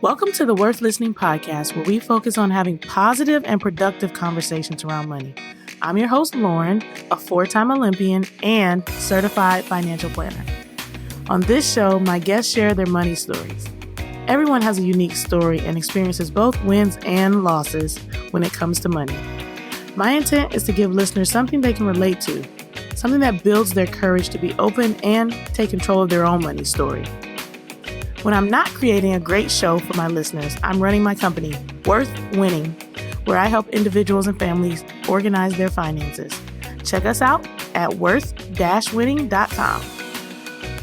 Welcome to the Worth Listening podcast, where we focus on having positive and productive conversations around money. I'm your host, Lauren, a 4-time Olympian and certified financial planner. On this show, my guests share their money stories. Everyone has a unique story and experiences both wins and losses when it comes to money. My intent is to give listeners something they can relate to, something that builds their courage to be open and take control of their own money story. When I'm not creating a great show for my listeners, I'm running my company, Worth Winning, where I help individuals and families organize their finances. Check us out at worth-winning.com.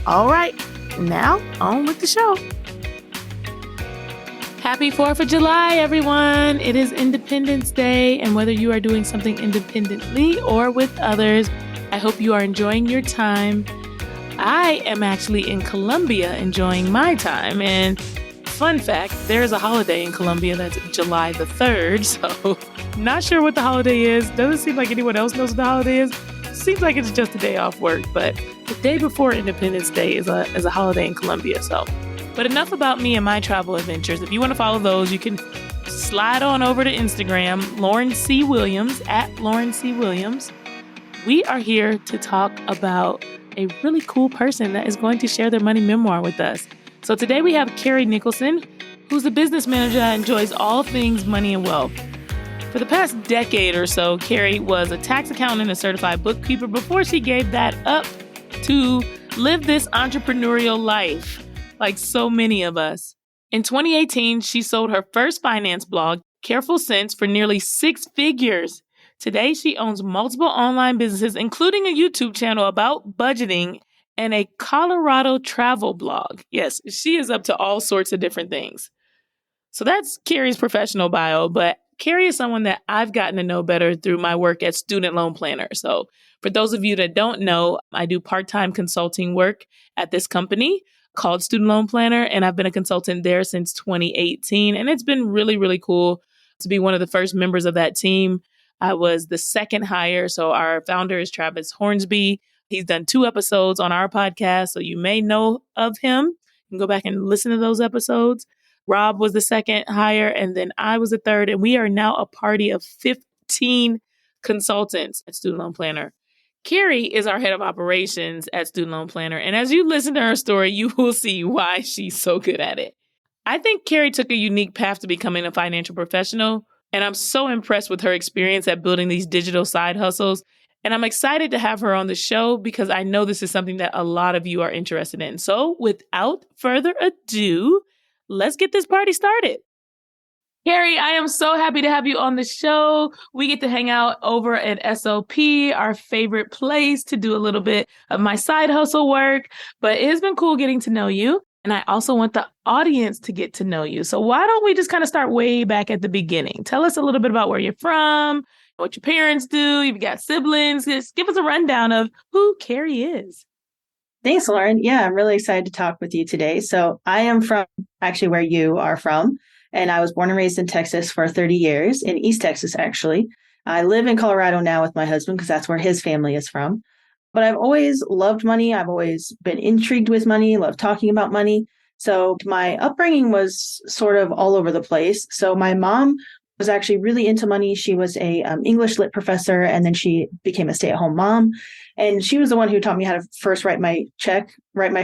All right, now on with the show. Happy 4th of July, everyone. It is Independence Day, and whether you are doing something independently or with others, I hope you are enjoying your time. I am actually in Colombia enjoying my time. And fun fact, there is a holiday in Colombia that's July the 3rd. So not sure what the holiday is. Doesn't seem like anyone else knows what the holiday is. Seems like it's just a day off work. But the day before Independence Day is a holiday in Colombia. But enough about me and my travel adventures. If you want to follow those, you can slide on over to Instagram, Lauryn C. Williams, at Lauryn C. Williams. We are here to talk about a really cool person that is going to share their money memoir with us. So today we have Carrie Nicholson, who's a business manager that enjoys all things money and wealth. For the past decade or so, Carrie was a tax accountant and a certified bookkeeper before she gave that up to live this entrepreneurial life, like so many of us. In 2018, she sold her first finance blog, Careful Sense, for nearly 6 figures. Today, she owns multiple online businesses, including a YouTube channel about budgeting and a Colorado travel blog. Yes, she is up to all sorts of different things. So that's Carrie's professional bio, but Carrie is someone that I've gotten to know better through my work at Student Loan Planner. So for those of you that don't know, I do part-time consulting work at this company called Student Loan Planner, and I've been a consultant there since 2018. And it's been really, really cool to be one of the first members of that team. I was the second hire. So our founder is Travis Hornsby. He's done 2 episodes on our podcast, so you may know of him. You can go back and listen to those episodes. Rob was the second hire, and then I was the third. And we are now a party of 15 consultants at Student Loan Planner. Carrie is our head of operations at Student Loan Planner. And as you listen to her story, you will see why she's so good at it. I think Carrie took a unique path to becoming a financial professional. And I'm so impressed with her experience at building these digital side hustles. And I'm excited to have her on the show because I know this is something that a lot of you are interested in. So without further ado, let's get this party started. Carrie, I am so happy to have you on the show. We get to hang out over at SOP, our favorite place to do a little bit of my side hustle work. But it has been cool getting to know you. And I also want the audience to get to know you. So why don't we just kind of start way back at the beginning? Tell us a little bit about where you're from, what your parents do, you've got siblings. Just give us a rundown of who Carrie is. Thanks, Lauren. Yeah, I'm really excited to talk with you today. So I am from actually where you are from. And I was born and raised in Texas for 30 years, in East Texas, actually. I live in Colorado now with my husband because that's where his family is from. But I've always loved money. I've always been intrigued with money, loved talking about money. So my upbringing was sort of all over the place. So my mom was actually really into money. She was a English lit professor, and then she became a stay-at-home mom. And she was the one who taught me how to first write my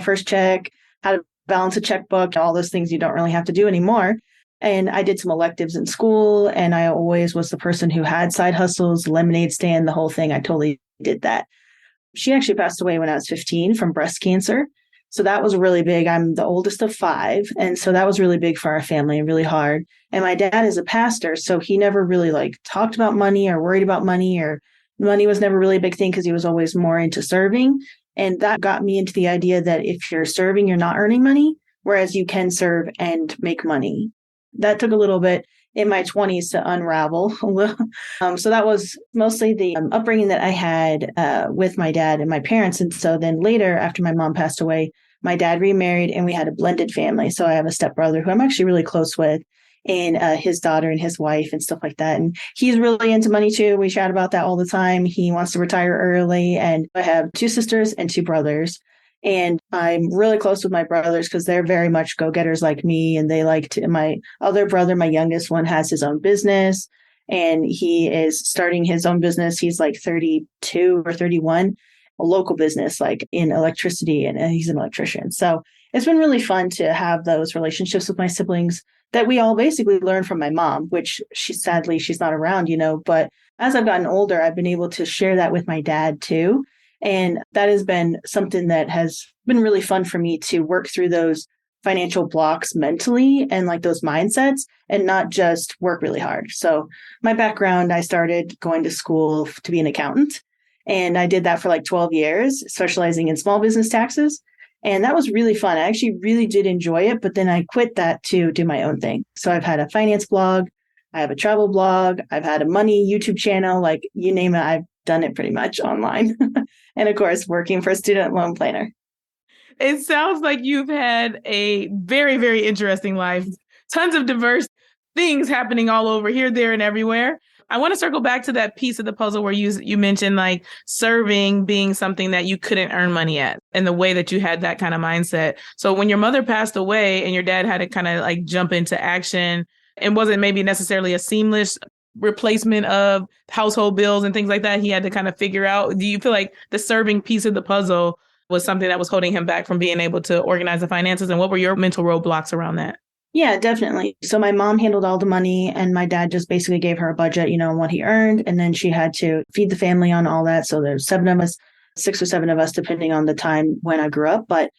first check, how to balance a checkbook, all those things you don't really have to do anymore. And I did some electives in school, and I always was the person who had side hustles, lemonade stand, the whole thing. I totally did that. She actually passed away when I was 15 from breast cancer. So that was really big. I'm the oldest of 5. And so that was really big for our family and really hard. And my dad is a pastor. So he never really talked about money or worried about money, or money was never really a big thing because he was always more into serving. And that got me into the idea that if you're serving, you're not earning money, whereas you can serve and make money. That took a little bit in my 20s to unravel. So that was mostly the upbringing that I had with my dad and my parents. And so then later, after my mom passed away, my dad remarried and we had a blended family. So I have a stepbrother who I'm actually really close with, and his daughter and his wife and stuff like that. And he's really into money too. We chat about that all the time. He wants to retire early. And I have 2 sisters and 2 brothers. And I'm really close with my brothers because they're very much go-getters like me. And my other brother, my youngest one, has his own business and he is starting his own business. He's like 32 or 31, a local business like in electricity, and he's an electrician. So it's been really fun to have those relationships with my siblings that we all basically learned from my mom, which she's not around, but as I've gotten older, I've been able to share that with my dad too. And that has been something that has been really fun for me to work through those financial blocks mentally and like those mindsets and not just work really hard. So my background, I started going to school to be an accountant, and I did that for like 12 years, specializing in small business taxes. And that was really fun. I actually really did enjoy it, but then I quit that to do my own thing. So I've had a finance blog, I have a travel blog, I've had a money YouTube channel, like you name it, I've done it pretty much online. And of course, working for a student loan planner. It sounds like you've had a very, very interesting life. Tons of diverse things happening all over here, there, and everywhere. I want to circle back to that piece of the puzzle where you mentioned like serving being something that you couldn't earn money at, and the way that you had that kind of mindset. So when your mother passed away and your dad had to kind of like jump into action, and wasn't maybe necessarily a seamless replacement of household bills and things like that, he had to kind of figure out, do you feel like the serving piece of the puzzle was something that was holding him back from being able to organize the finances? And what were your mental roadblocks around that? Yeah, definitely. So my mom handled all the money and my dad just basically gave her a budget, on what he earned. And then she had to feed the family on all that. So there's 7 of us, 6 or 7 of us, depending on the time when I grew up. But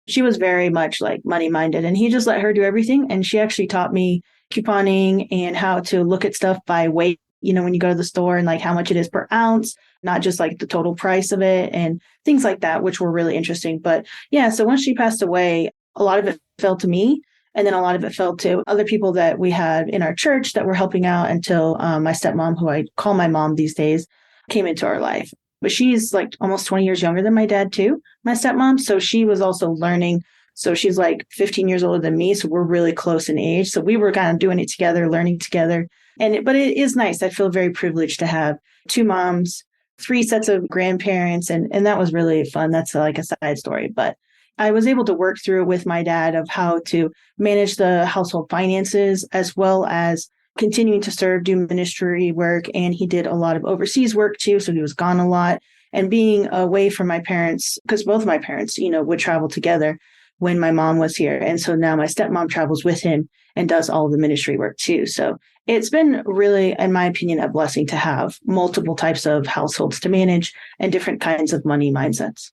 she was very much like money minded, and he just let her do everything. And she actually taught me couponing and how to look at stuff by weight, when you go to the store, and like how much it is per ounce, not just like the total price of it and things like that, which were really interesting. But yeah, so once she passed away, a lot of it fell to me. And then a lot of it fell to other people that we had in our church that were helping out until my stepmom, who I call my mom these days, came into our life. But she's like almost 20 years younger than my dad too, my stepmom. So she was also learning. So she's like 15 years older than me. So we're really close in age. So we were kind of doing it together, learning together. But it is nice. I feel very privileged to have 2 moms, 3 sets of grandparents. And that was really fun. That's like a side story. But I was able to work through it with my dad of how to manage the household finances, as well as continuing to serve, do ministry work. And he did a lot of overseas work too. So he was gone a lot, and being away from my parents, because both of my parents, would travel together when my mom was here. And so now my stepmom travels with him and does all of the ministry work too. So it's been really, in my opinion, a blessing to have multiple types of households to manage and different kinds of money mindsets.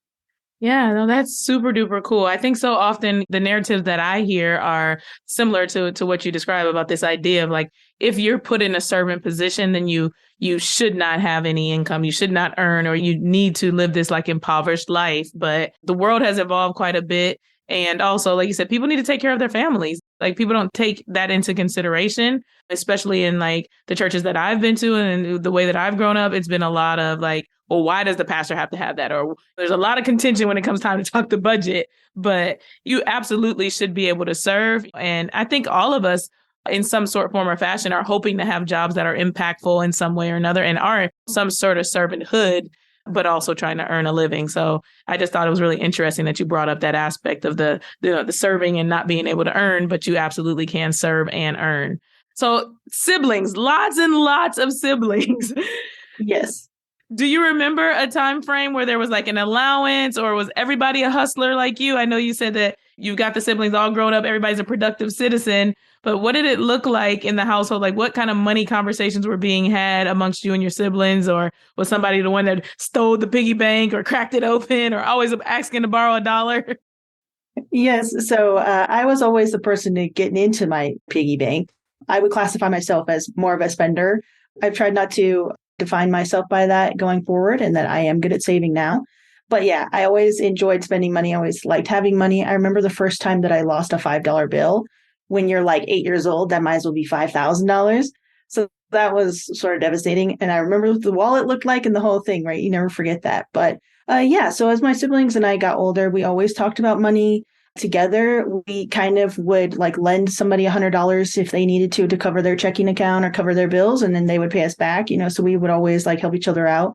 Yeah, no, that's super duper cool. I think so often the narratives that I hear are similar to what you describe about this idea of like, if you're put in a servant position, then you should not have any income. You should not earn, or you need to live this like impoverished life. But the world has evolved quite a bit. And also, like you said, people need to take care of their families. Like people don't take that into consideration, especially in like the churches that I've been to and the way that I've grown up. It's been a lot of like, well, why does the pastor have to have that? Or there's a lot of contention when it comes time to talk the budget, but you absolutely should be able to serve. And I think all of us in some sort, form, or fashion are hoping to have jobs that are impactful in some way or another and are some sort of servanthood, but also trying to earn a living. So I just thought it was really interesting that you brought up that aspect of the serving and not being able to earn, but you absolutely can serve and earn. So siblings, lots and lots of siblings. Yes. Do you remember a time frame where there was like an allowance, or was everybody a hustler like you? I know you said that you've got the siblings all grown up. Everybody's a productive citizen. But what did it look like in the household? Like what kind of money conversations were being had amongst you and your siblings? Or was somebody the one that stole the piggy bank or cracked it open or always asking to borrow $1? Yes. So I was always the person to getting into my piggy bank. I would classify myself as more of a spender. I've tried not to define myself by that going forward, and that I am good at saving now. But yeah, I always enjoyed spending money. I always liked having money. I remember the first time that I lost a $5 bill. When you're like 8 years old, that might as well be $5,000. So that was sort of devastating. And I remember what the wallet looked like and the whole thing, right? You never forget that. But yeah, so as my siblings and I got older, we always talked about money together. We kind of would like lend somebody $100 if they needed to cover their checking account or cover their bills, and then they would pay us back, so we would always like help each other out,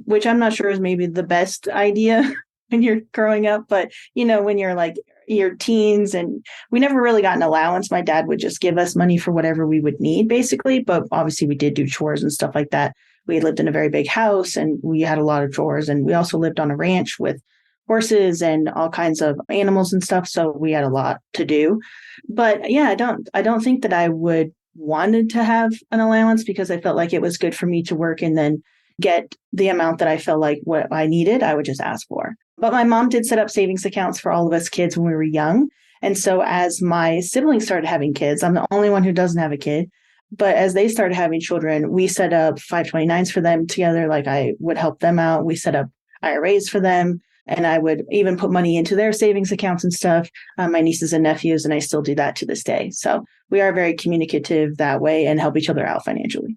which I'm not sure is maybe the best idea when you're growing up. But, when you're like your teens, and we never really got an allowance. My dad would just give us money for whatever we would need, basically. But obviously we did do chores and stuff like that. We lived in a very big house and we had a lot of chores. And we also lived on a ranch with horses and all kinds of animals and stuff. So we had a lot to do. But yeah, I don't think that I would wanted to have an allowance, because I felt like it was good for me to work and then get the amount that I felt like what I needed, I would just ask for. But my mom did set up savings accounts for all of us kids when we were young. And so as my siblings started having kids, I'm the only one who doesn't have a kid. But as they started having children, we set up 529s for them together. Like I would help them out. We set up IRAs for them. And I would even put money into their savings accounts and stuff, my nieces and nephews, and I still do that to this day. So we are very communicative that way and help each other out financially.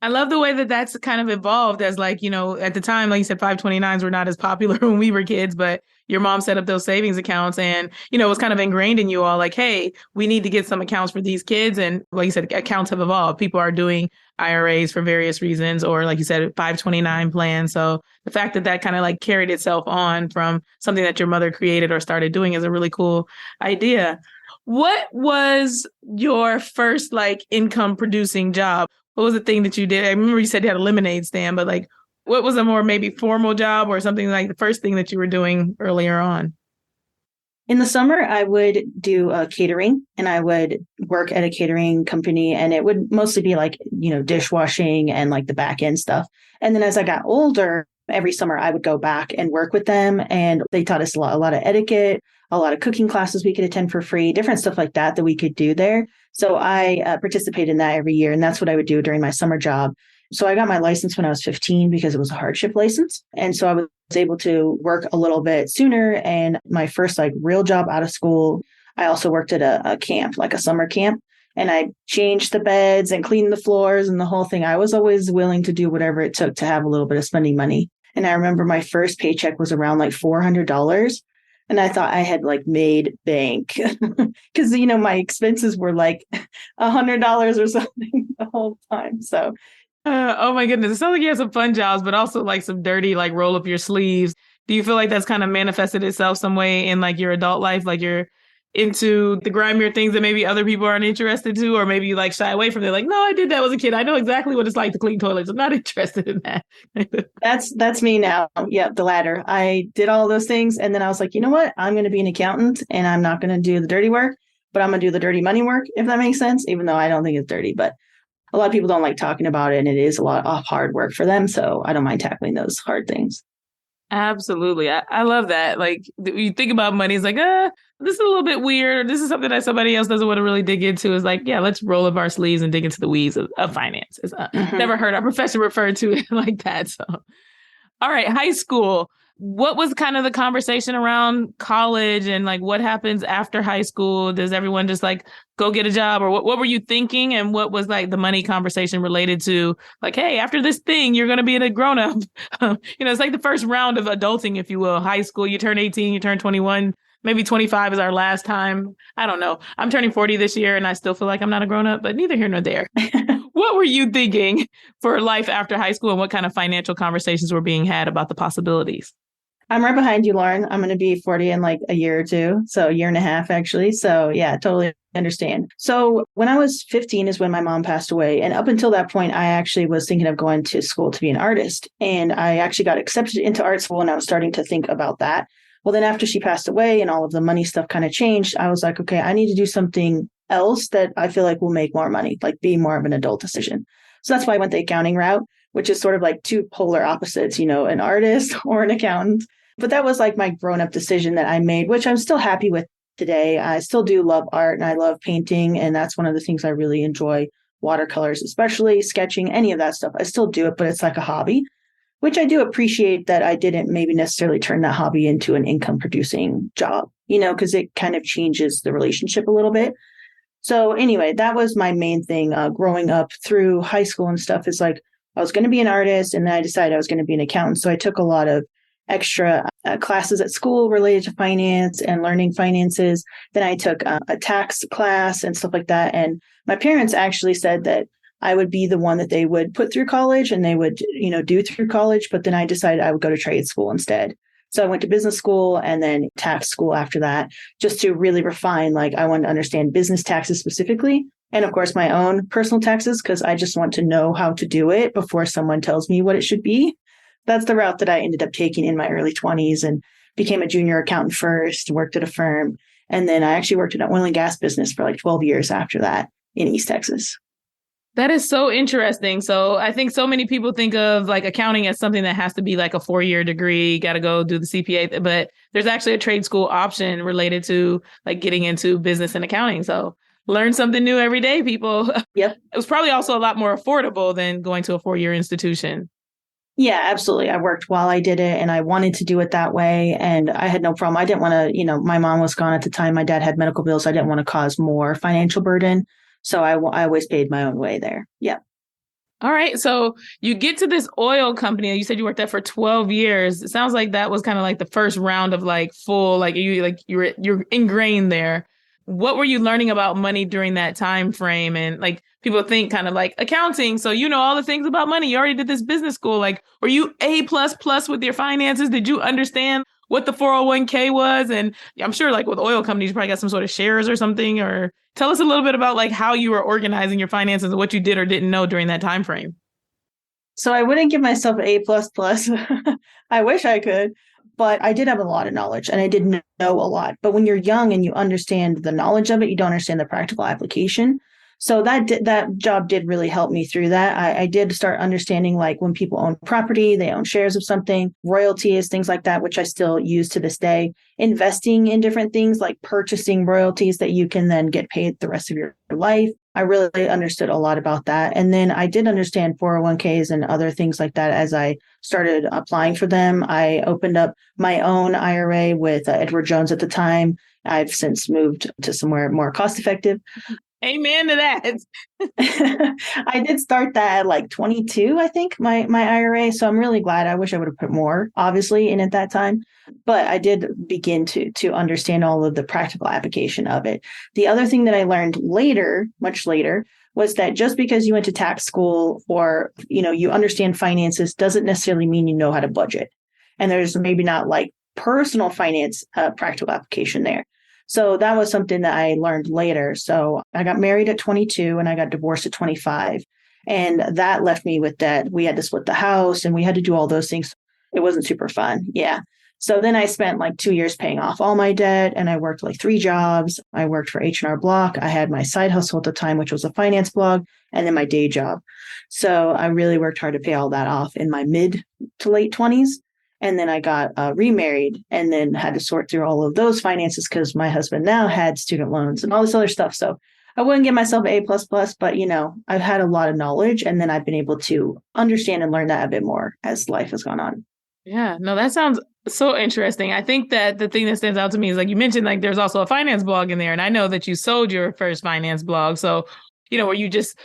I love the way that that's kind of evolved as like, at the time, like you said, 529s were not as popular when we were kids, but your mom set up those savings accounts and, it was kind of ingrained in you all like, hey, we need to get some accounts for these kids. And like you said, accounts have evolved. People are doing IRAs for various reasons, or like you said, 529 plans. So the fact that that kind of like carried itself on from something that your mother created or started doing is a really cool idea. What was your first like income producing job? What was the thing that you did? I remember you said you had a lemonade stand, but like, what was a more maybe formal job or something like the first thing that you were doing earlier on? In the summer, I would do catering, and I would work at a catering company, and it would mostly be like, dishwashing and like the back end stuff. And then as I got older, every summer I would go back and work with them, and they taught us a lot of etiquette, a lot of cooking classes we could attend for free, different stuff like that we could do there. So I participated in that every year, and that's what I would do during my summer job. So I got my license when I was 15 because it was a hardship license. And so I was able to work a little bit sooner. And my first like real job out of school, I also worked at a camp, like a summer camp. And I changed the beds and cleaned the floors and the whole thing. I was always willing to do whatever it took to have a little bit of spending money. And I remember my first paycheck was around like $400. And I thought I had like made bank because, my expenses were like $100 or something the whole time. So oh my goodness. It sounds like you had some fun jobs, but also like some dirty, like roll up your sleeves. Do you feel like that's kind of manifested itself some way in like your adult life? Like you're into the grimier things that maybe other people aren't interested to, or maybe you like shy away from it. Like, no, I did that as a kid. I know exactly what it's like to clean toilets. I'm not interested in that. That's me now. Yep, the latter. I did all those things. And then I was like, you know what? I'm going to be an accountant and I'm not going to do the dirty work, but I'm going to do the dirty money work, if that makes sense, even though I don't think it's dirty. But a lot of people don't like talking about it, and it is a lot of hard work for them. So I don't mind tackling those hard things. Absolutely. I love that. Like you think about money, it's like, this is a little bit weird. This is something that somebody else doesn't want to really dig into. It's like, yeah, let's roll up our sleeves and dig into the weeds of finance. Never heard our professor refer to it like that. So, all right, high school. What was kind of the conversation around college and like what happens after high school? Does everyone just like go get a job, or what were you thinking? And what was like the money conversation related to like, hey, after this thing, you're going to be a grown up. It's like the first round of adulting, if you will. High school, you turn 18, you turn 21, maybe 25 is our last time. I don't know. I'm turning 40 this year and I still feel like I'm not a grown up, but neither here nor there. What were you thinking for life after high school, and what kind of financial conversations were being had about the possibilities? I'm right behind you, Lauren. I'm going to be 40 in like a year or two. So a year and a half, actually. So yeah, totally understand. So when I was 15 is when my mom passed away. And up until that point, I actually was thinking of going to school to be an artist. And I actually got accepted into art school, and I was starting to think about that. Well, then after she passed away and all of the money stuff kind of changed, I was like, okay, I need to do something else that I feel like will make more money, like be more of an adult decision. So that's why I went the accounting route, which is sort of like two polar opposites, an artist or an accountant. But that was like my grown-up decision that I made, which I'm still happy with today. I still do love art and I love painting. And that's one of the things I really enjoy. Watercolors, especially sketching, any of that stuff. I still do it, but it's like a hobby, which I do appreciate that I didn't maybe necessarily turn that hobby into an income producing job, because it kind of changes the relationship a little bit. So anyway, that was my main thing growing up through high school and stuff, is like I was going to be an artist, and then I decided I was going to be an accountant. So I took a lot of extra classes at school related to finance and learning finances. Then I took a tax class and stuff like that. And my parents actually said that I would be the one that they would put through college and they would, do through college. But then I decided I would go to trade school instead. So I went to business school and then tax school after that, just to really refine, like I wanted to understand business taxes specifically. And of course, my own personal taxes, because I just want to know how to do it before someone tells me what it should be. That's the route that I ended up taking in my early 20s and became a junior accountant first, worked at a firm. And then I actually worked in an oil and gas business for like 12 years after that in East Texas. That is so interesting. So I think so many people think of like accounting as something that has to be like a 4-year degree, got to go do the CPA, but there's actually a trade school option related to like getting into business and accounting. So learn something new every day, people. Yep. It was probably also a lot more affordable than going to a 4-year institution. Yeah, absolutely. I worked while I did it and I wanted to do it that way. And I had no problem. I didn't want to, my mom was gone at the time. My dad had medical bills. I didn't want to cause more financial burden. So I always paid my own way there. Yeah. All right. So you get to this oil company. You said you worked there for 12 years. It sounds like that was kind of like the first round of like full, you're ingrained there. What were you learning about money during that time frame? And like people think kind of like accounting. So you know all the things about money. You already did this business school. Like, were you A++ with your finances? Did you understand what the 401k was? And I'm sure like with oil companies, you probably got some sort of shares or something. Or tell us a little bit about like how you were organizing your finances and what you did or didn't know during that time frame. So I wouldn't give myself an A++. I wish I could. But I did have a lot of knowledge and I did know a lot. But when you're young and you understand the knowledge of it, you don't understand the practical application. So that job did really help me through that. I did start understanding like when people own property, they own shares of something, royalties, things like that, which I still use to this day. Investing in different things like purchasing royalties that you can then get paid the rest of your life. I really understood a lot about that. And then I did understand 401ks and other things like that as I started applying for them. I opened up my own IRA with Edward Jones at the time. I've since moved to somewhere more cost effective. Amen to that. I did start that at like 22, I think, my IRA. So I'm really glad. I wish I would have put more, obviously, in at that time. But I did begin to understand all of the practical application of it. The other thing that I learned later, much later, was that just because you went to tax school or, you understand finances doesn't necessarily mean you know how to budget. And there's maybe not like personal finance practical application there. So that was something that I learned later. So I got married at 22 and I got divorced at 25. And that left me with debt. We had to split the house and we had to do all those things. It wasn't super fun. Yeah. So then I spent like 2 years paying off all my debt and I worked like 3 jobs. I worked for H&R Block. I had my side hustle at the time, which was a finance blog, and then my day job. So I really worked hard to pay all that off in my mid to late 20s. And then I got remarried and then had to sort through all of those finances because my husband now had student loans and all this other stuff. So I wouldn't give myself an A++, but, I've had a lot of knowledge and then I've been able to understand and learn that a bit more as life has gone on. Yeah, no, that sounds so interesting. I think that the thing that stands out to me is like you mentioned, like there's also a finance blog in there. And I know that you sold your first finance blog. So, were you just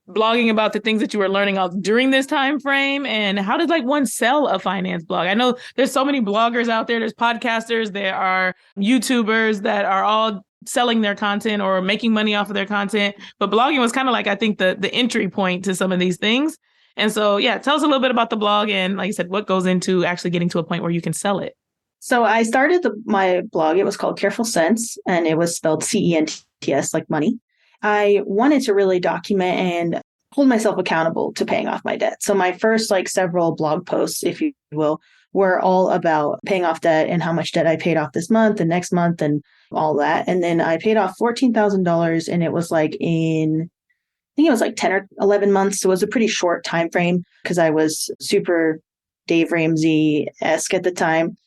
blogging about the things that you were learning during this time frame? And how does like one sell a finance blog? I know there's so many bloggers out there. There's podcasters, there are YouTubers that are all selling their content or making money off of their content. But blogging was kind of like, I think, the entry point to some of these things. And so, yeah, tell us a little bit about the blog and, like you said, what goes into actually getting to a point where you can sell it. So I started my blog. It was called Careful Cents, and it was spelled CENTS, like money. I wanted to really document and hold myself accountable to paying off my debt. So my first several blog posts, if you will, were all about paying off debt and how much debt I paid off this month and next month and all that. And then I paid off $14,000 and it was I think it was 10 or 11 months. So it was a pretty short time frame because I was super Dave Ramsey-esque at the time.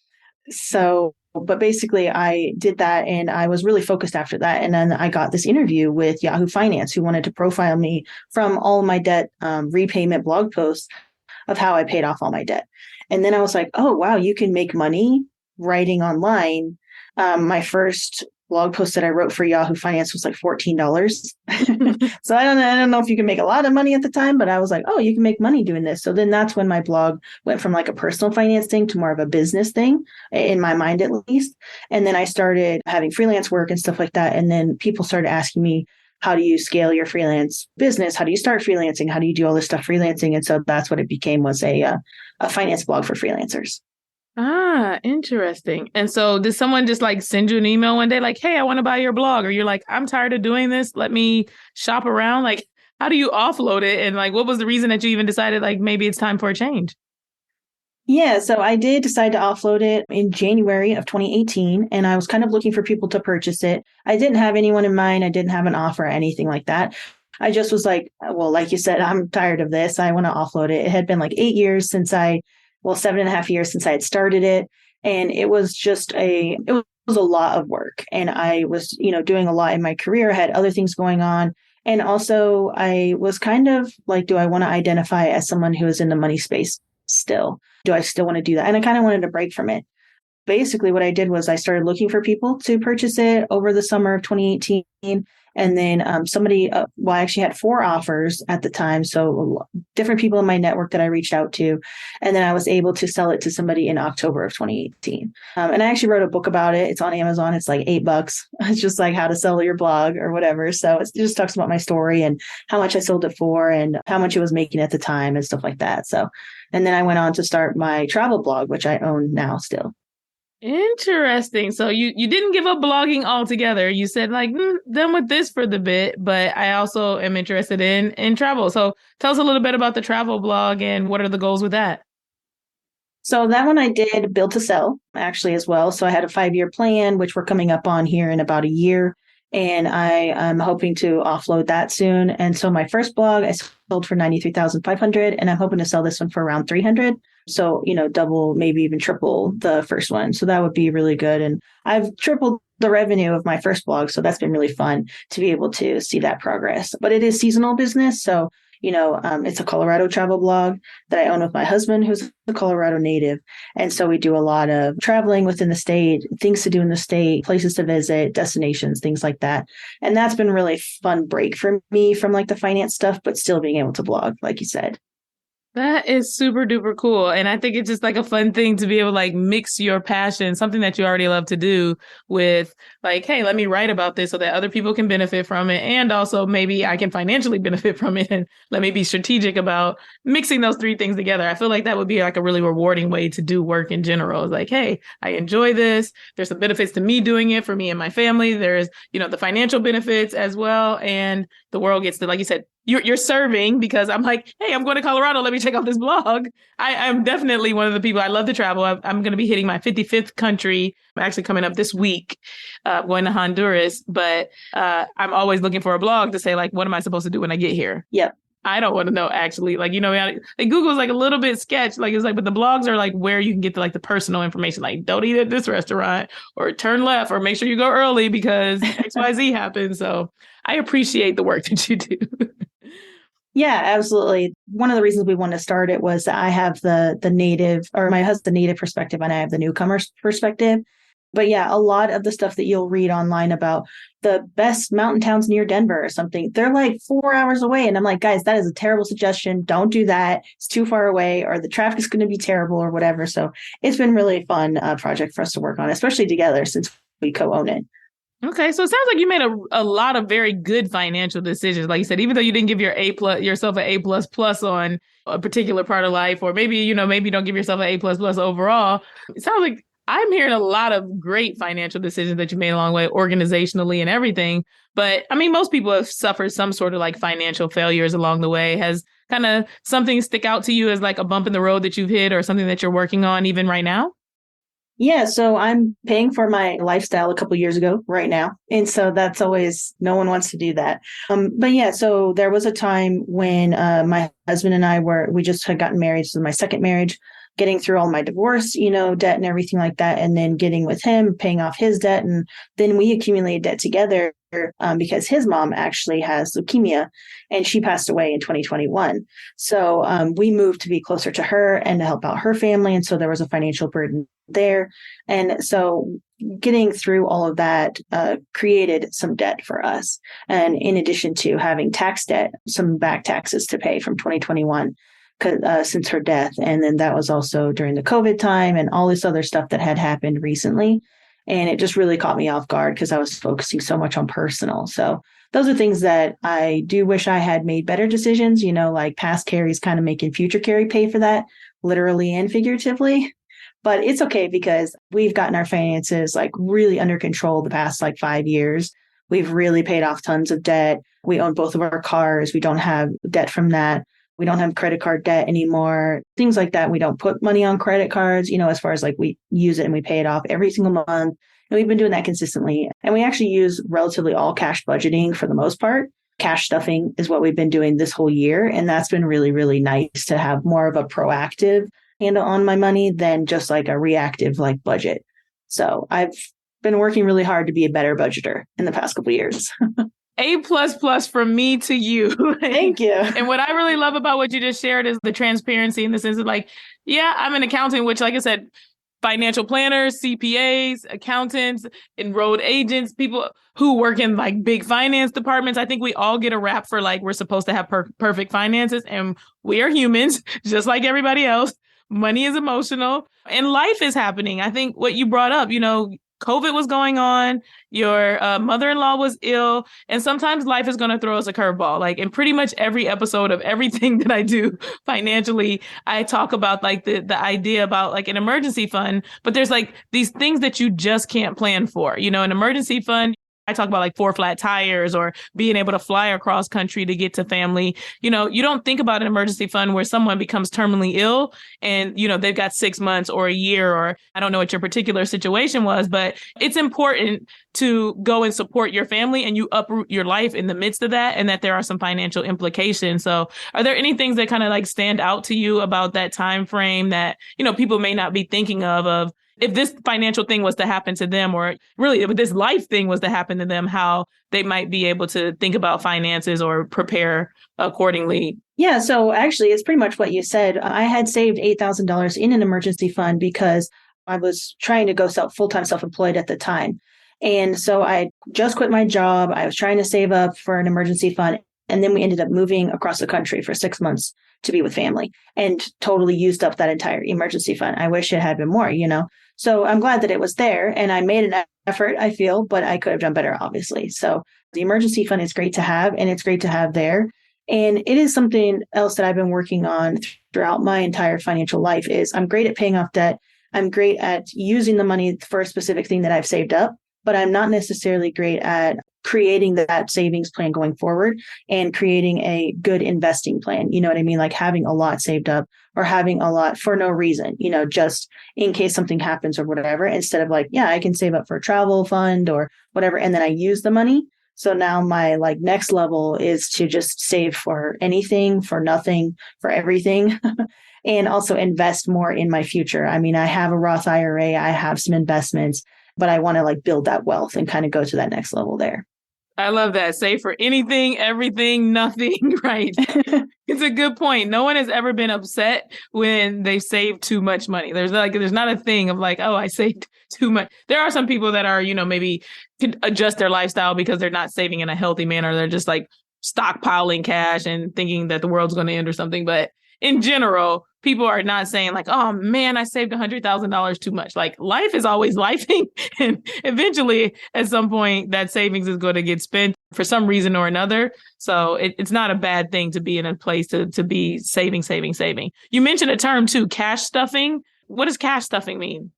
So, but basically I did that and I was really focused after that. And then I got this interview with Yahoo Finance who wanted to profile me from all my debt repayment blog posts of how I paid off all my debt. And then I was like, oh, wow, you can make money writing online. My first blog post that I wrote for Yahoo Finance was $14. So I don't know if you can make a lot of money at the time, but I was like, oh, you can make money doing this. So then that's when my blog went from a personal finance thing to more of a business thing, in my mind at least. And then I started having freelance work and stuff like that. And then people started asking me, how do you scale your freelance business? How do you start freelancing? How do you do all this stuff freelancing? And so that's what it became, was a finance blog for freelancers. Ah, interesting. And so did someone just like send you an email one day like, hey, I want to buy your blog? Or you're like, I'm tired of doing this. Let me shop around. Like, how do you offload it? And like, what was the reason that you even decided like maybe it's time for a change? Yeah, so I did decide to offload it in January of 2018, and I was kind of looking for people to purchase it. I didn't have anyone in mind. I didn't have an offer or anything like that. I just was like, well, like you said, I'm tired of this. I want to offload it. It had been like 8 years since well, 7.5 years since I had started it. And it was it was a lot of work. And I was, doing a lot in my career. I had other things going on. And also I was kind of like, do I want to identify as someone who is in the money space still? Do I still want to do that? And I kind of wanted to break from it. Basically, what I did was I started looking for people to purchase it over the summer of 2018. And then I actually had 4 offers at the time. So different people in my network that I reached out to. And then I was able to sell it to somebody in October of 2018. And I actually wrote a book about it. It's on Amazon. It's like $8. It's just like how to sell your blog or whatever. So it just talks about my story and how much I sold it for and how much it was making at the time and stuff like that. So, and then I went on to start my travel blog, which I own now still. Interesting. So you didn't give up blogging altogether. You said like, done with this for the bit, but I also am interested in travel. So tell us a little bit about the travel blog and what are the goals with that? So that one I did build to sell actually as well. So I had a 5-year plan, which we're coming up on here in about a year. And I am hoping to offload that soon. And so my first blog I sold for 93,500, and I'm hoping to sell this one for around 300. So, double, maybe even triple the first one. So that would be really good. And I've tripled the revenue of my first blog. So that's been really fun to be able to see that progress. But it is seasonal business. So it's a Colorado travel blog that I own with my husband, who's a Colorado native. And so we do a lot of traveling within the state, things to do in the state, places to visit, destinations, things like that. And that's been really fun break for me from like the finance stuff, but still being able to blog, like you said. That is super duper cool. And I think it's just like a fun thing to be able to like mix your passion, something that you already love to do with like, hey, let me write about this so that other people can benefit from it. And also maybe I can financially benefit from it. And let me be strategic about mixing those 3 things together. I feel like that would be like a really rewarding way to do work in general. It's like, hey, I enjoy this. There's some benefits to me doing it for me and my family. There's, the financial benefits as well. And the world gets to, like you said, you're serving because I'm like, hey, I'm going to Colorado. Let me check out this blog. I'm definitely one of the people. I love to travel. I'm going to be hitting my 55th country. I'm actually coming up this week, going to Honduras. But I'm always looking for a blog to say, like, what am I supposed to do when I get here? Yep. I don't want to know, actually. Like, like Google's like a little bit sketch. Like, it's like, but the blogs are like where you can get to like the personal information. Like, don't eat at this restaurant or turn left or make sure you go early because XYZ happens. So I appreciate the work that you do. Yeah, absolutely. One of the reasons we wanted to start it was that I have the native, or my husband, the native perspective, and I have the newcomer perspective. But yeah, a lot of the stuff that you'll read online about the best mountain towns near Denver or something, they're like 4 hours away. And I'm like, guys, that is a terrible suggestion. Don't do that. It's too far away, or the traffic is going to be terrible or whatever. So it's been really a fun project for us to work on, especially together since we co-own it. Okay, so it sounds like you made a lot of very good financial decisions. Like you said, even though you didn't give yourself an A++ on a particular part of life, or maybe, maybe you don't give yourself an A++ overall. It sounds like I'm hearing a lot of great financial decisions that you made along the way, organizationally and everything. But I mean, most people have suffered some sort of like financial failures along the way. Has kind of something stick out to you as like a bump in the road that you've hit or something that you're working on even right now? Yeah, so I'm paying for my lifestyle a couple of years ago right now. And so that's always, no one wants to do that. But yeah, so there was a time when my husband and we just had gotten married. So my second marriage, getting through all my divorce, debt and everything like that. And then getting with him, paying off his debt. And then we accumulated debt together because his mom actually has leukemia and she passed away in 2021. So we moved to be closer to her and to help out her family. And so there was a financial burden there. And so getting through all of that created some debt for us. And in addition to having tax debt, some back taxes to pay from 2021 since her death. And then that was also during the COVID time and all this other stuff that had happened recently. And it just really caught me off guard because I was focusing so much on personal. So those are things that I do wish I had made better decisions, like past Carrie's kind of making future Carrie pay for that, literally and figuratively. But it's okay because we've gotten our finances like really under control the past like 5 years. We've really paid off tons of debt. We own both of our cars. We don't have debt from that. We don't have credit card debt anymore. Things like that. We don't put money on credit cards, as far as like we use it and we pay it off every single month. And we've been doing that consistently. And we actually use relatively all cash budgeting for the most part. Cash stuffing is what we've been doing this whole year. And that's been really, really nice to have more of a proactive handle on my money than just like a reactive like budget. So I've been working really hard to be a better budgeter in the past couple of years. A++ from me to you. Thank you. And what I really love about what you just shared is the transparency in the sense of like, yeah, I'm an accountant, which like I said, financial planners, CPAs, accountants, enrolled agents, people who work in like big finance departments. I think we all get a rap for like, we're supposed to have perfect finances, and we are humans just like everybody else. Money is emotional and life is happening. I think what you brought up, COVID was going on, your mother-in-law was ill, and sometimes life is going to throw us a curveball. Like in pretty much every episode of everything that I do financially, I talk about like the idea about like an emergency fund, but there's like these things that you just can't plan for. An emergency fund, I talk about like 4 flat tires or being able to fly across country to get to family. You don't think about an emergency fund where someone becomes terminally ill and, they've got 6 months or a year, or I don't know what your particular situation was, but it's important to go and support your family and you uproot your life in the midst of that, and that there are some financial implications. So are there any things that kind of like stand out to you about that time frame that, people may not be thinking of if this financial thing was to happen to them, or really if this life thing was to happen to them, how they might be able to think about finances or prepare accordingly? Yeah. So actually, it's pretty much what you said. I had saved $8,000 in an emergency fund because I was trying to go full-time self-employed at the time. And so I just quit my job. I was trying to save up for an emergency fund. And then we ended up moving across the country for 6 months to be with family and totally used up that entire emergency fund. I wish it had been more, So I'm glad that it was there, and I made an effort, I feel, but I could have done better, obviously. So the emergency fund is great to have, and it's great to have there. And it is something else that I've been working on throughout my entire financial life is I'm great at paying off debt. I'm great at using the money for a specific thing that I've saved up, but I'm not necessarily great at creating that savings plan going forward and creating a good investing plan. You know what I mean? Like having a lot saved up or having a lot for no reason, just in case something happens or whatever, instead of like, yeah, I can save up for a travel fund or whatever. And then I use the money. So now my like next level is to just save for anything, for nothing, for everything. And also invest more in my future. I mean, I have a Roth IRA, I have some investments, but I want to like build that wealth and kind of go to that next level there. I love that. Save for anything, everything, nothing. Right. It's a good point. No one has ever been upset when they saved too much money. There's not a thing of like, oh, I saved too much. There are some people that are, maybe could adjust their lifestyle because they're not saving in a healthy manner. They're just like stockpiling cash and thinking that the world's going to end or something. But in general, people are not saying like, oh man, I saved $100,000 too much. Like life is always lifing. And eventually at some point that savings is going to get spent for some reason or another. So it's not a bad thing to be in a place to be saving. You mentioned a term too, cash stuffing. What does cash stuffing mean?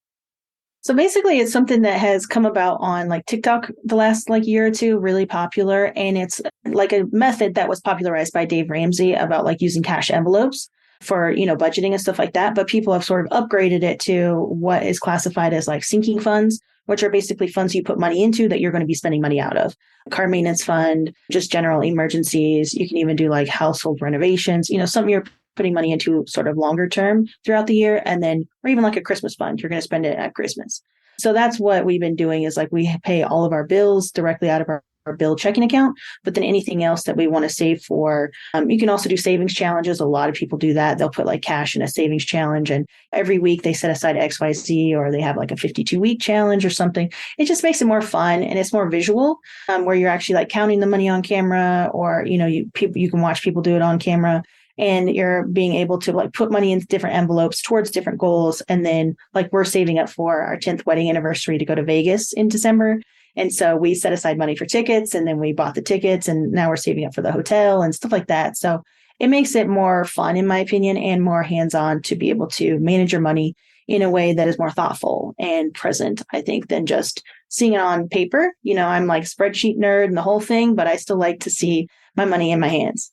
So basically it's something that has come about on like TikTok the last like year or two, really popular. And it's like a method that was popularized by Dave Ramsey about like using cash envelopes for, budgeting and stuff like that. But people have sort of upgraded it to what is classified as like sinking funds, which are basically funds you put money into that you're going to be spending money out of. Car maintenance fund, just general emergencies. You can even do like household renovations, something you're putting money into sort of longer term throughout the year. And then, or even like a Christmas fund, you're going to spend it at Christmas. So that's what we've been doing is like we pay all of our bills directly out of our bill checking account, but then anything else that we want to save for, you can also do savings challenges. A lot of people do that. They'll put like cash in a savings challenge and every week they set aside XYZ, or they have like a 52-week challenge or something. It just makes it more fun and it's more visual, where you're actually like counting the money on camera, or, you can watch people do it on camera. And you're being able to like put money in different envelopes towards different goals. And then like we're saving up for our 10th wedding anniversary to go to Vegas in December. And so we set aside money for tickets, and then we bought the tickets, and now we're saving up for the hotel and stuff like that. So it makes it more fun, in my opinion, and more hands-on to be able to manage your money in a way that is more thoughtful and present, I think, than just seeing it on paper. I'm like spreadsheet nerd and the whole thing, but I still like to see my money in my hands.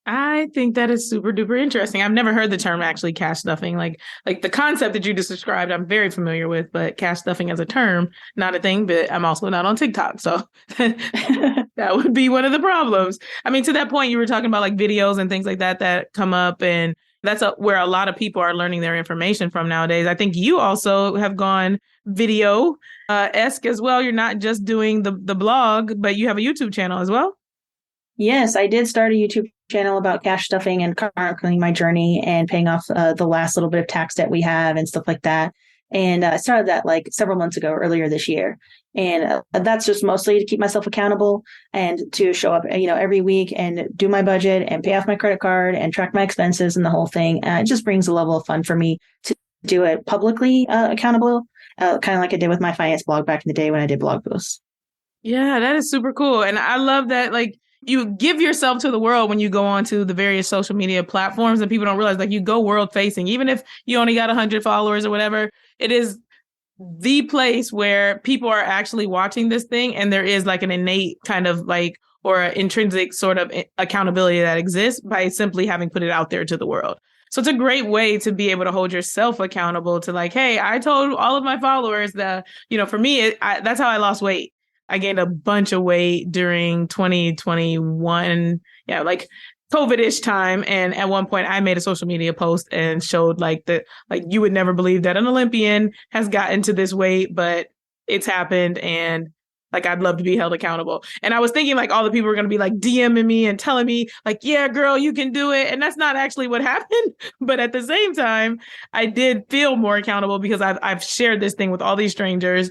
I think that is super duper interesting. I've never heard the term actually cash stuffing. Like the concept that you just described, I'm very familiar with, but cash stuffing as a term, not a thing. But I'm also not on TikTok, so that would be one of the problems. I mean, to that point, you were talking about like videos and things like that come up, and that's where a lot of people are learning their information from nowadays. I think you also have gone video esque as well. You're not just doing the blog, but you have a YouTube channel as well. Yes, I did start a YouTube channel about cash stuffing and chronicling my journey and paying off the last little bit of tax debt we have and stuff like that. And I started that like several months ago, earlier this year. And that's just mostly to keep myself accountable and to show up, every week and do my budget and pay off my credit card and track my expenses and the whole thing. It just brings a level of fun for me to do it publicly accountable, kind of like I did with my finance blog back in the day when I did blog posts. Yeah, that is super cool. And I love that, like, you give yourself to the world when you go onto the various social media platforms, and people don't realize, like, you go world facing, even if you only got 100 followers or whatever. It is the place where people are actually watching this thing, and there is like an innate kind of like, or intrinsic sort of accountability that exists by simply having put it out there to the world. So it's a great way to be able to hold yourself accountable to like, hey, I told all of my followers that, for me, that's how I lost weight. I gained a bunch of weight during 2021, like COVID-ish time. And at one point I made a social media post and showed like you would never believe that an Olympian has gotten to this weight, but it's happened. And like, I'd love to be held accountable. And I was thinking like all the people were going to be like DMing me and telling me like, yeah, girl, you can do it. And that's not actually what happened. But at the same time, I did feel more accountable because I've shared this thing with all these strangers.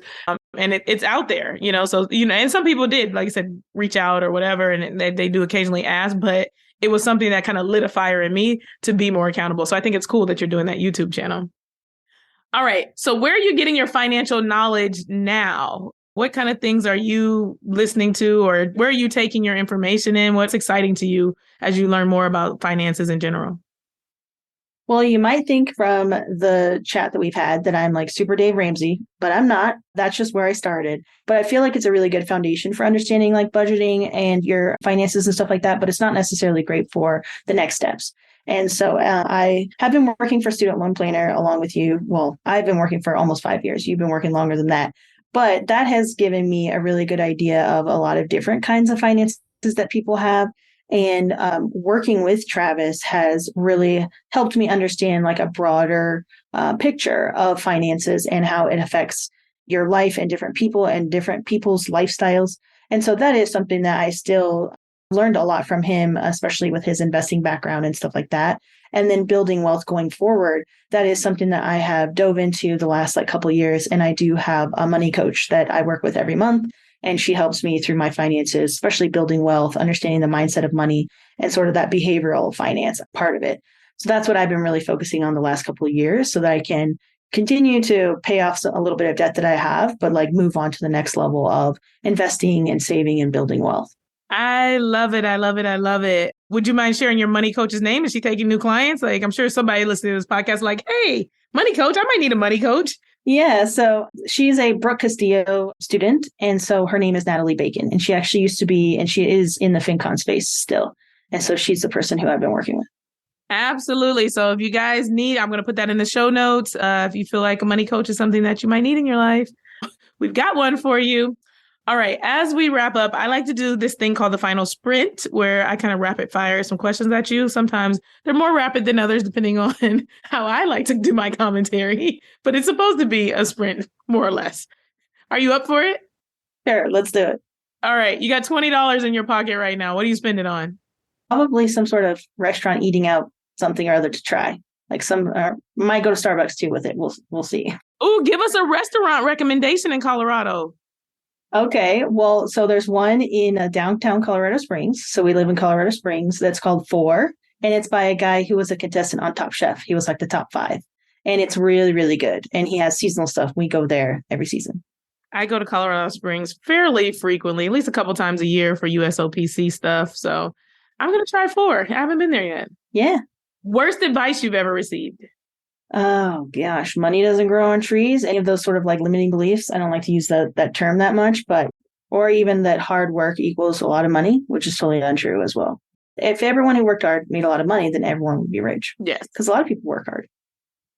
And it's out there, so, and some people did, like I said, reach out or whatever. And they do occasionally ask, but it was something that kind of lit a fire in me to be more accountable. So I think it's cool that you're doing that YouTube channel. All right. So where are you getting your financial knowledge now? What kind of things are you listening to, or where are you taking your information in? What's exciting to you as you learn more about finances in general? Well, you might think from the chat that we've had that I'm like super Dave Ramsey, but I'm not. That's just where I started. But I feel like it's a really good foundation for understanding like budgeting and your finances and stuff like that. But it's not necessarily great for the next steps. And so I have been working for Student Loan Planner along with you. Well, I've been working for almost 5 years. You've been working longer than that. But that has given me a really good idea of a lot of different kinds of finances that people have. And working with Travis has really helped me understand like a broader picture of finances and how it affects your life and different people and different people's lifestyles. And so that is something that I still learned a lot from him, especially with his investing background and stuff like that. And then building wealth going forward, that is something that I have dove into the last like couple of years. And I do have a money coach that I work with every month. And she helps me through my finances, especially building wealth, understanding the mindset of money and sort of that behavioral finance part of it. So that's what I've been really focusing on the last couple of years so that I can continue to pay off a little bit of debt that I have, but like move on to the next level of investing and saving and building wealth. I love it. I love it. I love it. Would you mind sharing your money coach's name? Is she taking new clients? Like, I'm sure somebody listening to this podcast like, hey, money coach, I might need a money coach. Yeah, so she's a Brooke Castillo student. And so her name is Natalie Bacon. And she actually used to be, and she is in the FinCon space still. And so she's the person who I've been working with. Absolutely. So if you guys need, I'm going to put that in the show notes. If you feel like a money coach is something that you might need in your life, we've got one for you. All right. As we wrap up, I like to do this thing called the final sprint, where I kind of rapid fire some questions at you. Sometimes they're more rapid than others, depending on how I like to do my commentary. But it's supposed to be a sprint, more or less. Are you up for it? Sure. Let's do it. All right. You got $20 in your pocket right now. What do you spend it on? Probably some sort of restaurant eating out, something or other to try. Like might go to Starbucks too with it. We'll see. Oh, give us a restaurant recommendation in Colorado. Okay, well, so there's one in downtown Colorado Springs. So we live in Colorado Springs that's called Four. And it's by a guy who was a contestant on Top Chef. He was like the top 5. And it's really, really good. And he has seasonal stuff. We go there every season. I go to Colorado Springs fairly frequently, at least a couple times a year for USOPC stuff. So I'm going to try Four. I haven't been there yet. Yeah. Worst advice you've ever received? Oh gosh, money doesn't grow on trees. Any of those sort of like limiting beliefs. I don't like to use that term that much, but or even that hard work equals a lot of money, which is totally untrue as well. If everyone who worked hard made a lot of money, then everyone would be rich. Yes. Because a lot of people work hard.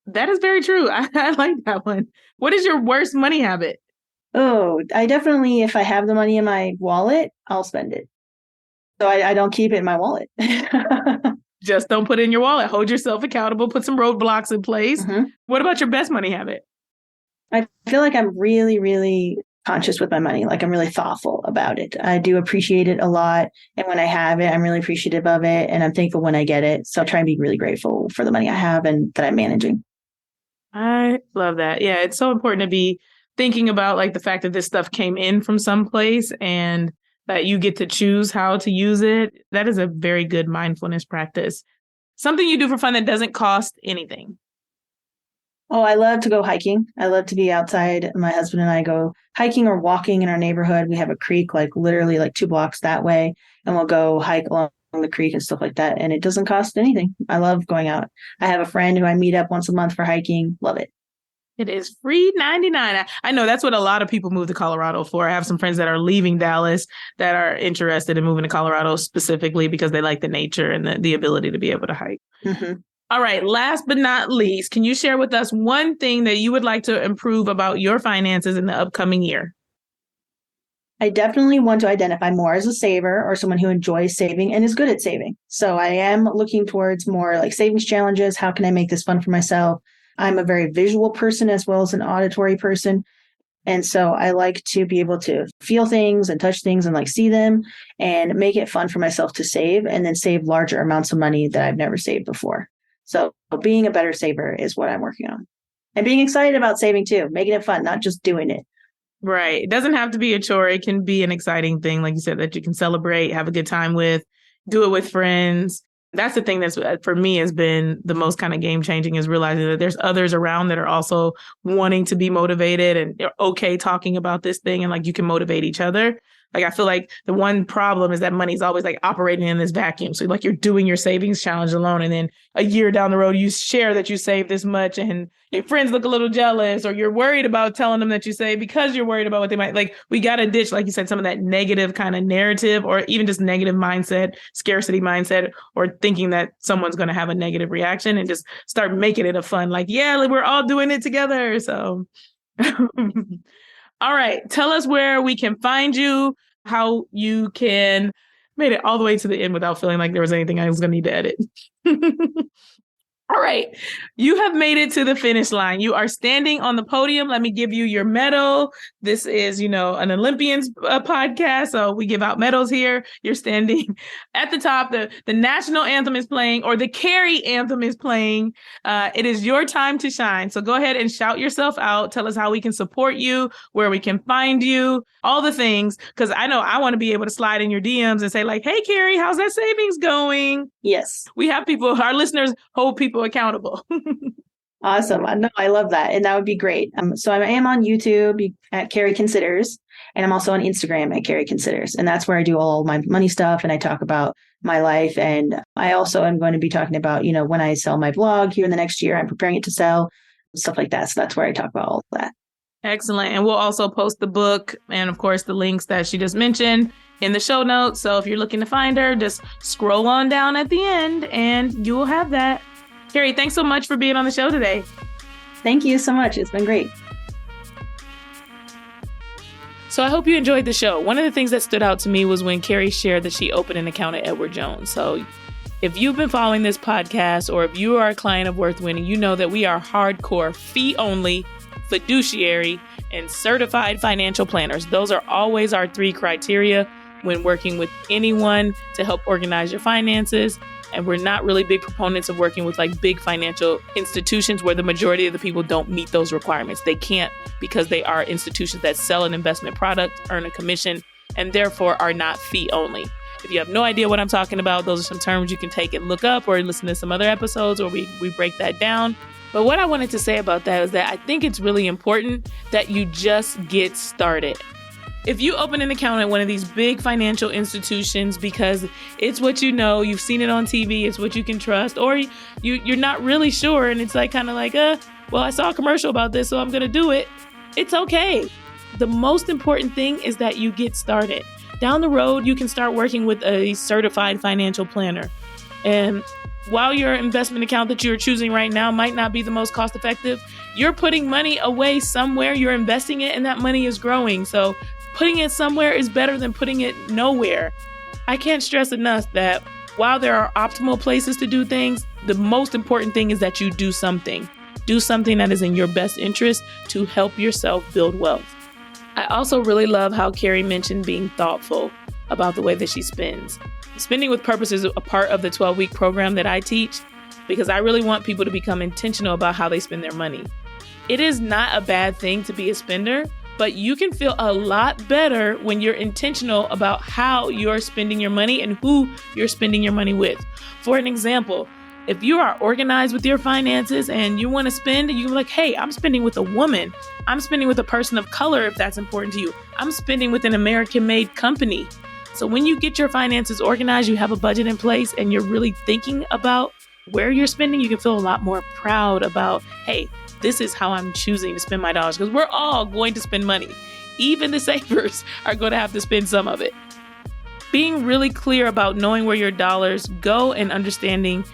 That is very true. I like that one. What is your worst money habit? Oh, I definitely, if I have the money in my wallet, I'll spend it. So I don't keep it in my wallet. Just don't put it in your wallet. Hold yourself accountable. Put some roadblocks in place. Mm-hmm. What about your best money habit? I feel like I'm really, really conscious with my money. Like I'm really thoughtful about it. I do appreciate it a lot. And when I have it, I'm really appreciative of it. And I'm thankful when I get it. So I try and be really grateful for the money I have and that I'm managing. I love that. Yeah, it's so important to be thinking about like the fact that this stuff came in from someplace and that you get to choose how to use it. That is a very good mindfulness practice. Something you do for fun that doesn't cost anything. Oh, I love to go hiking. I love to be outside. My husband and I go hiking or walking in our neighborhood. We have a creek like literally like 2 blocks that way, and we'll go hike along the creek and stuff like that. And it doesn't cost anything. I love going out. I have a friend who I meet up once a month for hiking. Love it. It is free 99. I know that's what a lot of people move to Colorado for. I have some friends that are leaving Dallas that are interested in moving to Colorado specifically because they like the nature and the ability to be able to hike. Mm-hmm. All right. Last but not least, can you share with us one thing that you would like to improve about your finances in the upcoming year? I definitely want to identify more as a saver or someone who enjoys saving and is good at saving. So I am looking towards more like savings challenges. How can I make this fun for myself? I'm a very visual person as well as an auditory person. And so I like to be able to feel things and touch things and like see them and make it fun for myself to save and then save larger amounts of money that I've never saved before. So being a better saver is what I'm working on. And being excited about saving too, making it fun, not just doing it. Right. It doesn't have to be a chore. It can be an exciting thing, like you said, that you can celebrate, have a good time with, do it with friends. That's the thing that's for me has been the most kind of game changing is realizing that there's others around that are also wanting to be motivated and they're okay talking about this thing and like you can motivate each other. Like I feel like the one problem is that money's always like operating in this vacuum. So like you're doing your savings challenge alone. And then a year down the road, you share that you saved this much and your friends look a little jealous or you're worried about telling them that you save because you're worried about what they might like. We got to ditch, like you said, some of that negative kind of narrative or even just negative mindset, scarcity mindset, or thinking that someone's going to have a negative reaction and just start making it a fun, like, yeah, we're all doing it together. So all right. Tell us where we can find you, how you can made it all the way to the end without feeling like there was anything I was going to need to edit. All right. You have made it to the finish line. You are standing on the podium. Let me give you your medal. This is, an Olympians podcast. So we give out medals here. You're standing at the top. The national anthem is playing or the Carrie anthem is playing. It is your time to shine. So go ahead and shout yourself out. Tell us how we can support you, where we can find you, all the things. Because I know I want to be able to slide in your DMs and say like, hey, Carrie, how's that savings going? Yes. We have people, our listeners hold people accountable. Awesome. No, I love that. And that would be great. So I am on YouTube at Carrie Considers, and I'm also on Instagram at Carrie Considers. And that's where I do all my money stuff and I talk about my life. And I also am going to be talking about, when I sell my blog here in the next year, I'm preparing it to sell, stuff like that. So that's where I talk about all of that. Excellent. And we'll also post the book and, of course, the links that she just mentioned in the show notes. So if you're looking to find her, just scroll on down at the end and you will have that. Carrie, thanks so much for being on the show today. Thank you so much. It's been great. So I hope you enjoyed the show. One of the things that stood out to me was when Carrie shared that she opened an account at Edward Jones. So if you've been following this podcast or if you are a client of Worth Winning, you know that we are hardcore fee-only, fiduciary, and certified financial planners. Those are always our 3 criteria when working with anyone to help organize your finances. And we're not really big proponents of working with like big financial institutions where the majority of the people don't meet those requirements. They can't because they are institutions that sell an investment product, earn a commission, and therefore are not fee only. If you have no idea what I'm talking about, those are some terms you can take and look up or listen to some other episodes where we break that down. But what I wanted to say about that is that I think it's really important that you just get started. If you open an account at one of these big financial institutions because it's what you know, you've seen it on TV, it's what you can trust, or you're not really sure and it's like kind of like, well, I saw a commercial about this, so I'm going to do it. It's okay. The most important thing is that you get started. Down the road, you can start working with a certified financial planner. And while your investment account that you're choosing right now might not be the most cost effective, you're putting money away somewhere, you're investing it, and that money is growing. So putting it somewhere is better than putting it nowhere. I can't stress enough that while there are optimal places to do things, the most important thing is that you do something. Do something that is in your best interest to help yourself build wealth. I also really love how Carrie mentioned being thoughtful about the way that she spends. Spending with Purpose is a part of the 12-week program that I teach because I really want people to become intentional about how they spend their money. It is not a bad thing to be a spender, but you can feel a lot better when you're intentional about how you're spending your money and who you're spending your money with. For an example, if you are organized with your finances and you want to spend, you can be like, hey, I'm spending with a woman. I'm spending with a person of color if that's important to you. I'm spending with an American-made company. So when you get your finances organized, you have a budget in place, and you're really thinking about where you're spending, you can feel a lot more proud about, hey, this is how I'm choosing to spend my dollars, because we're all going to spend money. Even the savers are going to have to spend some of it. Being really clear about knowing where your dollars go and understanding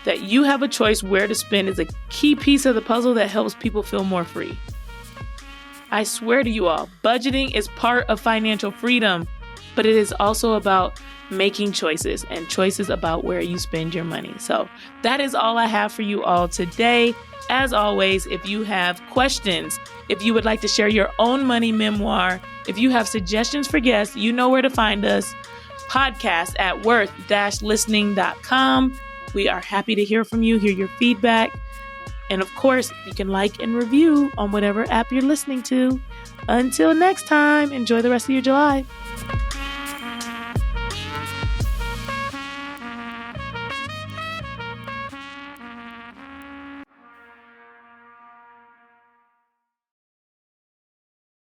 that you have a choice where to spend is a key piece of the puzzle that helps people feel more free. I swear to you all, budgeting is part of financial freedom, but it is also about making choices and choices about where you spend your money. So that is all I have for you all today. As always, if you have questions, if you would like to share your own money memoir, if you have suggestions for guests, you know where to find us. Podcast at worth-listening.com. We are happy to hear from you, hear your feedback. And of course, you can like and review on whatever app you're listening to. Until next time, enjoy the rest of your July.